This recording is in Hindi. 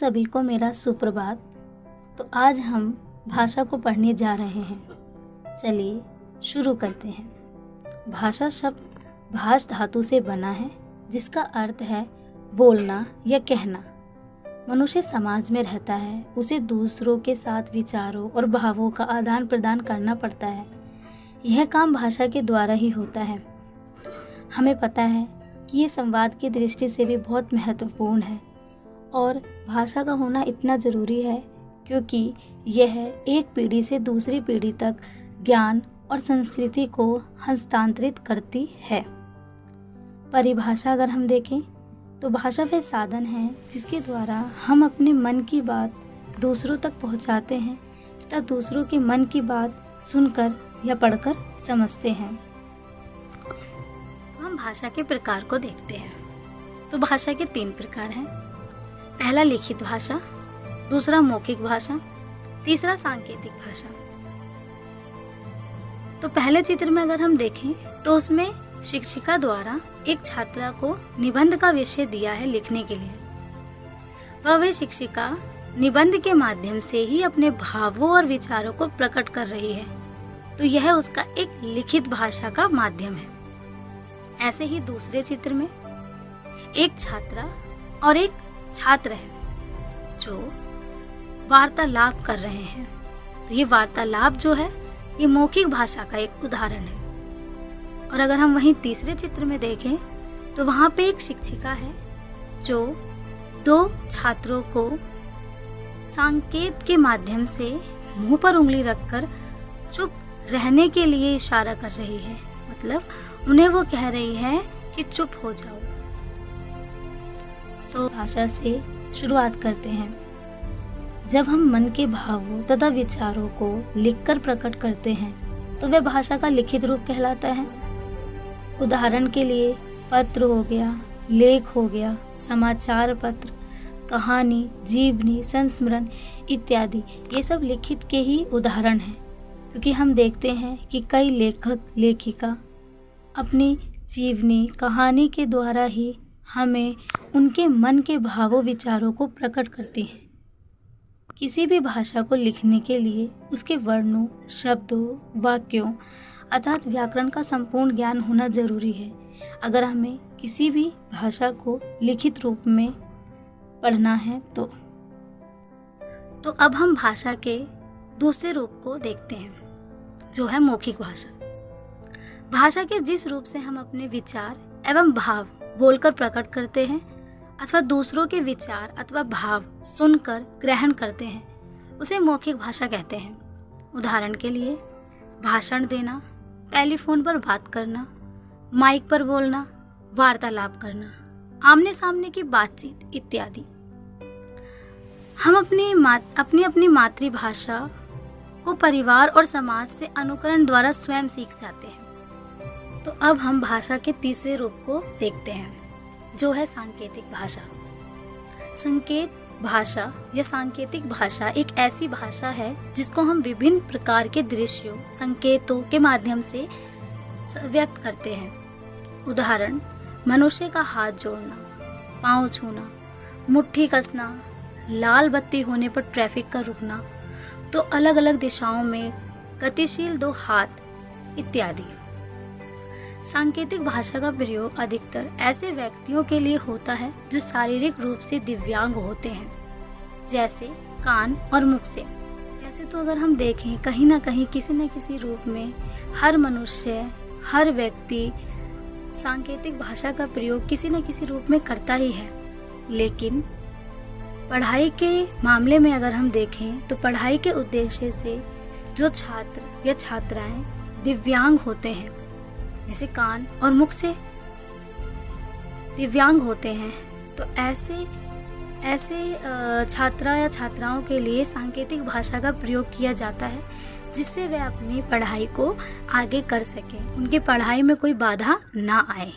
सभी को मेरा सुप्रभात। तो आज हम भाषा को पढ़ने जा रहे हैं। चलिए शुरू करते हैं। भाषा शब्द भाष धातु से बना है, जिसका अर्थ है बोलना या कहना। मनुष्य समाज में रहता है, उसे दूसरों के साथ विचारों और भावों का आदान प्रदान करना पड़ता है। यह काम भाषा के द्वारा ही होता है। हमें पता है कि ये संवाद की दृष्टि से भी बहुत महत्वपूर्ण है और भाषा का होना इतना ज़रूरी है क्योंकि यह एक पीढ़ी से दूसरी पीढ़ी तक ज्ञान और संस्कृति को हस्तांतरित करती है। परिभाषा अगर हम देखें तो भाषा वह साधन है जिसके द्वारा हम अपने मन की बात दूसरों तक पहुंचाते हैं तथा दूसरों के मन की बात सुनकर या पढ़कर समझते हैं। हम भाषा के प्रकार को देखते हैं तो भाषा के 3 प्रकार हैं। पहला लिखित भाषा, दूसरा मौखिक भाषा, तीसरा सांकेतिक भाषा। तो पहले चित्र में अगर हम देखें तो उसमें शिक्षिका द्वारा एक छात्रा को निबंध का विषय दिया है लिखने के लिए। वह शिक्षिका निबंध के माध्यम से ही अपने भावों और विचारों को प्रकट कर रही है, तो यह उसका एक लिखित भाषा का माध्यम है। ऐसे ही दूसरे चित्र में एक छात्रा और एक छात्र है जो वार्तालाप कर रहे हैं। तो ये वार्तालाप जो है ये मौखिक भाषा का एक उदाहरण है। और अगर हम वहीं तीसरे चित्र में देखें तो वहाँ पे एक शिक्षिका है जो 2 छात्रों को संकेत के माध्यम से मुंह पर उंगली रखकर चुप रहने के लिए इशारा कर रही है। मतलब उन्हें वो कह रही है कि चुप हो जाओ। तो भाषा से शुरुआत करते हैं। जब हम मन के भावों तथा विचारों को लिखकर प्रकट करते हैं तो वह भाषा का लिखित रूप कहलाता है। उदाहरण के लिए पत्र हो गया, लेख हो गया, समाचार पत्र, कहानी, जीवनी, संस्मरण इत्यादि, ये सब लिखित के ही उदाहरण हैं। क्योंकि हम देखते हैं कि कई लेखक लेखिका अपनी जीवनी कहानी के द्वारा ही हमें उनके मन के भावों विचारों को प्रकट करती हैं। किसी भी भाषा को लिखने के लिए उसके वर्णों, शब्दों, वाक्यों अर्थात व्याकरण का संपूर्ण ज्ञान होना जरूरी है। अगर हमें किसी भी भाषा को लिखित रूप में पढ़ना है तो अब हम भाषा के दूसरे रूप को देखते हैं जो है मौखिक भाषा। भाषा के जिस रूप से हम अपने विचार एवं भाव बोलकर प्रकट करते हैं अथवा दूसरों के विचार अथवा भाव सुनकर ग्रहण करते हैं उसे मौखिक भाषा कहते हैं। उदाहरण के लिए भाषण देना, टेलीफोन पर बात करना, माइक पर बोलना, वार्तालाप करना, आमने सामने की बातचीत इत्यादि। हम अपनी मातृभाषा को परिवार और समाज से अनुकरण द्वारा स्वयं सीख जाते हैं। तो अब हम भाषा के तीसरे रूप को देखते हैं जो है सांकेतिक भाषा। संकेत भाषा या सांकेतिक भाषा एक ऐसी भाषा है जिसको हम विभिन्न प्रकार के दृश्यों, संकेतों के माध्यम से व्यक्त करते हैं। उदाहरण मनुष्य का हाथ जोड़ना, पांव छूना, मुट्ठी कसना, लाल बत्ती होने पर ट्रैफिक का रुकना, तो अलग अलग दिशाओं में गतिशील 2 हाथ इत्यादि। सांकेतिक भाषा का प्रयोग अधिकतर ऐसे व्यक्तियों के लिए होता है जो शारीरिक रूप से दिव्यांग होते हैं, जैसे कान और मुख से। ऐसे तो अगर हम देखें कहीं ना कहीं किसी न किसी रूप में हर मनुष्य, हर व्यक्ति सांकेतिक भाषा का प्रयोग किसी न किसी रूप में करता ही है। लेकिन पढ़ाई के मामले में अगर हम देखें तो पढ़ाई के उद्देश्य से जो छात्र या छात्राएं दिव्यांग होते हैं, जैसे कान और मुख से दिव्यांग होते हैं, तो ऐसे छात्रा या छात्राओं के लिए सांकेतिक भाषा का प्रयोग किया जाता है जिससे वे अपनी पढ़ाई को आगे कर सकें, उनकी पढ़ाई में कोई बाधा ना आए।